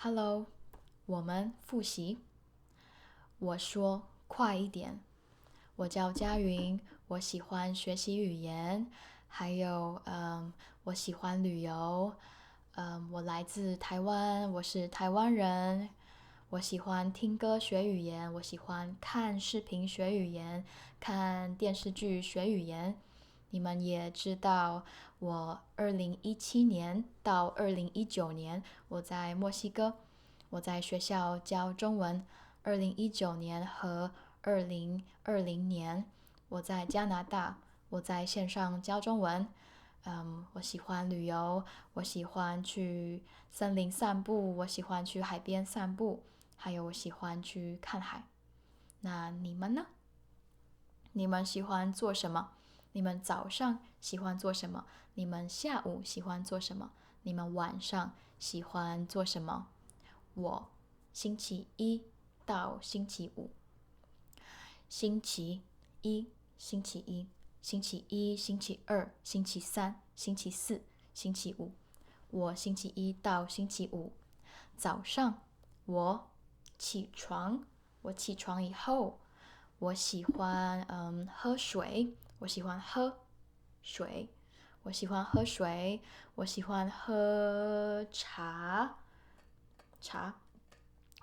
Hello，我们复习。我说快一点。我叫佳云，我喜欢学习语言，还有我喜欢旅游。我来自台湾，我是台湾人。我喜欢听歌学语言，我喜欢看视频学语言，看电视剧学语言。你们也知道，我2017年到2019年我在墨西哥，我在学校教中文。2019年和2020年我在加拿大，我在线上教中文。我喜欢旅游，我喜欢去森林散步，我喜欢去海边散步，还有我喜欢去看海。那你们呢？你们喜欢做什么？你们早上喜欢做什么？你们下午喜欢做什么？你们晚上喜欢做什么？我星期一到星期五，星期一、星期一、星期一、星期二、星期三、星期四、星期五。我星期一到星期五早上，我起床，我起床以后，我喜欢喝水，我喜欢喝水，我喜欢喝水，我喜欢喝茶，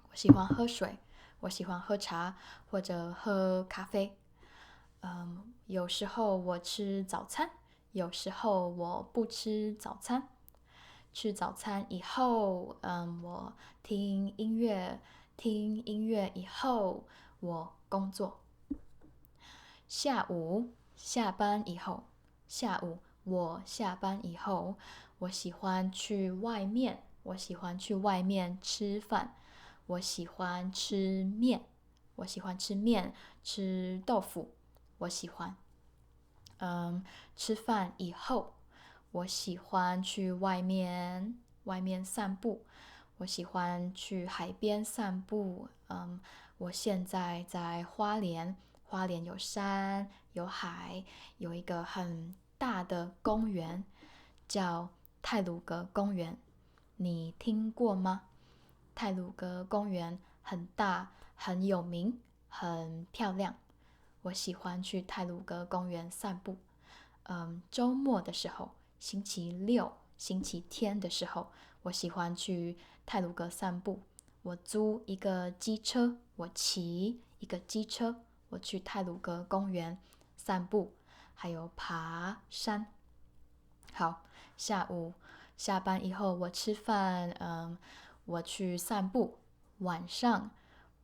我喜欢喝水，我喜欢喝茶或者喝咖啡。有时候我吃早餐，有时候我不吃早餐。吃早餐以后，我听音乐，听音乐以后，我工作。下午下班以后，下午我下班以后，我喜欢去外面，我喜欢去外面吃饭。我喜欢吃面，我喜欢吃面，吃豆腐，我喜欢。吃饭以后，我喜欢去外面散步，我喜欢去海边散步。我现在在花莲，花莲有山有海，有一个很大的公园，叫太鲁阁公园，你听过吗？太鲁阁公园很大，很有名，很漂亮。我喜欢去太鲁阁公园散步。周末的时候，星期六、星期天的时候，我喜欢去太鲁阁散步。我租一个机车，我骑一个机车，我去太鲁阁公园散步，还有爬山。好，下午下班以后我吃饭，我去散步。晚上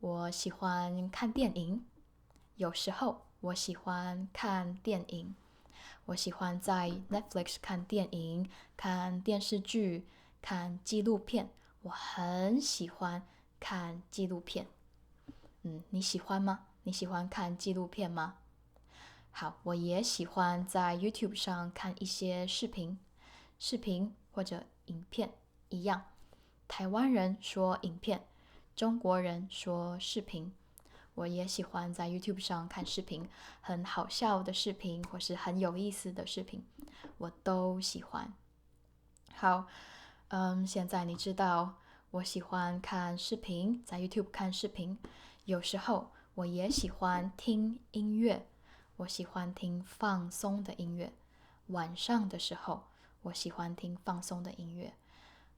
我喜欢看电影，有时候我喜欢看电影。我喜欢在 Netflix 看电影、看电视剧、看纪录片。我很喜欢看纪录片。你喜欢吗？你喜欢看纪录片吗？好，我也喜欢在 YouTube 上看一些视频或者影片一样。台湾人说影片，中国人说视频。我也喜欢在 YouTube 上看视频，很好笑的视频或是很有意思的视频，我都喜欢。好，现在你知道我喜欢看视频，在 YouTube 看视频。有时候我也喜欢听音乐，我喜欢听放松的音乐。晚上的时候，我喜欢听放松的音乐。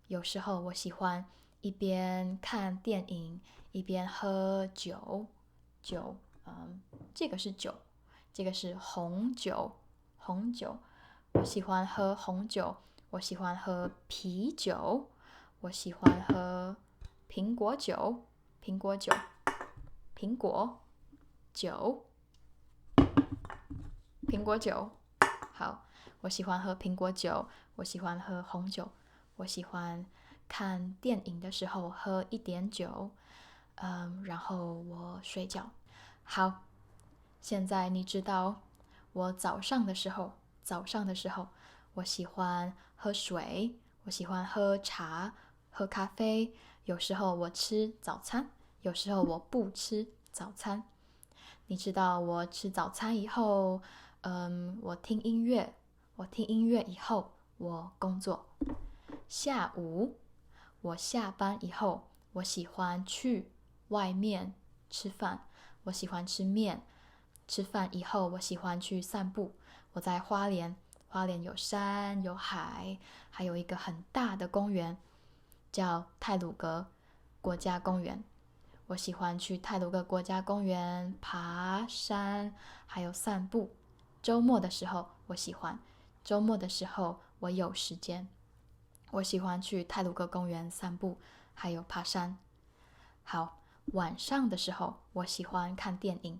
有时候我喜欢一边看电影一边喝酒。酒，这个是酒，这个是红酒，红酒。我喜欢喝红酒，我喜欢喝啤酒，我喜欢喝苹果酒，苹果酒，苹果酒，苹果酒。好，我喜欢喝苹果酒，我喜欢喝红酒，我喜欢看电影的时候喝一点酒，然后我睡觉。好，现在你知道我早上的时候，我喜欢喝水，我喜欢喝茶，喝咖啡。有时候我吃早餐，有时候我不吃早餐。你知道我吃早餐以后，我听音乐，我听音乐以后我工作。下午我下班以后，我喜欢去外面吃饭，我喜欢吃面。吃饭以后，我喜欢去散步。我在花莲，花莲有山有海，还有一个很大的公园，叫太鲁阁国家公园。我喜欢去太鲁阁国家公园爬山，还有散步。周末的时候，周末的时候我有时间，我喜欢去太鲁阁公园散步，还有爬山。好，晚上的时候，我喜欢看电影，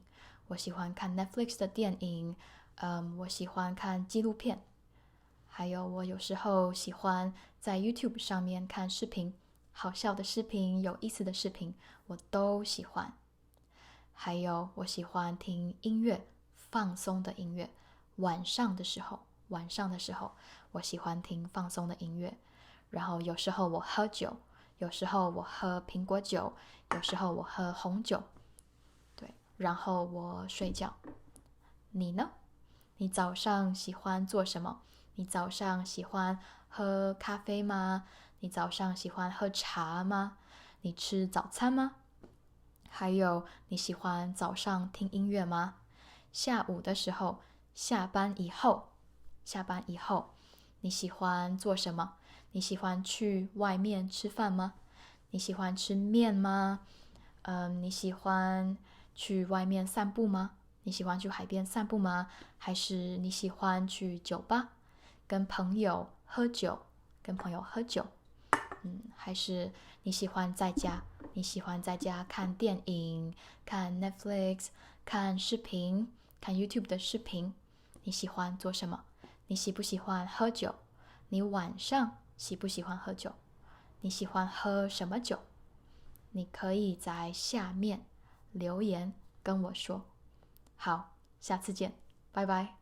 我喜欢看 Netflix 的电影，我喜欢看纪录片，还有我有时候喜欢在 YouTube 上面看视频，好笑的视频、有意思的视频，我都喜欢。还有我喜欢听音乐，放松的音乐。晚上的时候，我喜欢听放松的音乐。然后有时候我喝酒，有时候我喝苹果酒，有时候我喝红酒。对，然后我睡觉。你呢？你早上喜欢做什么？你早上喜欢喝咖啡吗？你早上喜欢喝茶吗？你吃早餐吗？还有，你喜欢早上听音乐吗？下午的时候，下班以后，你喜欢做什么？你喜欢去外面吃饭吗？你喜欢吃面吗？你喜欢去外面散步吗？你喜欢去海边散步吗？还是你喜欢去酒吧跟朋友喝酒？还是你喜欢在家？你喜欢在家看电影、看 Netflix、看视频、看 YouTube 的视频？你喜欢做什么？你喜不喜欢喝酒？你晚上喜不喜欢喝酒？你喜欢喝什么酒？你可以在下面留言跟我说。好，下次见，拜拜。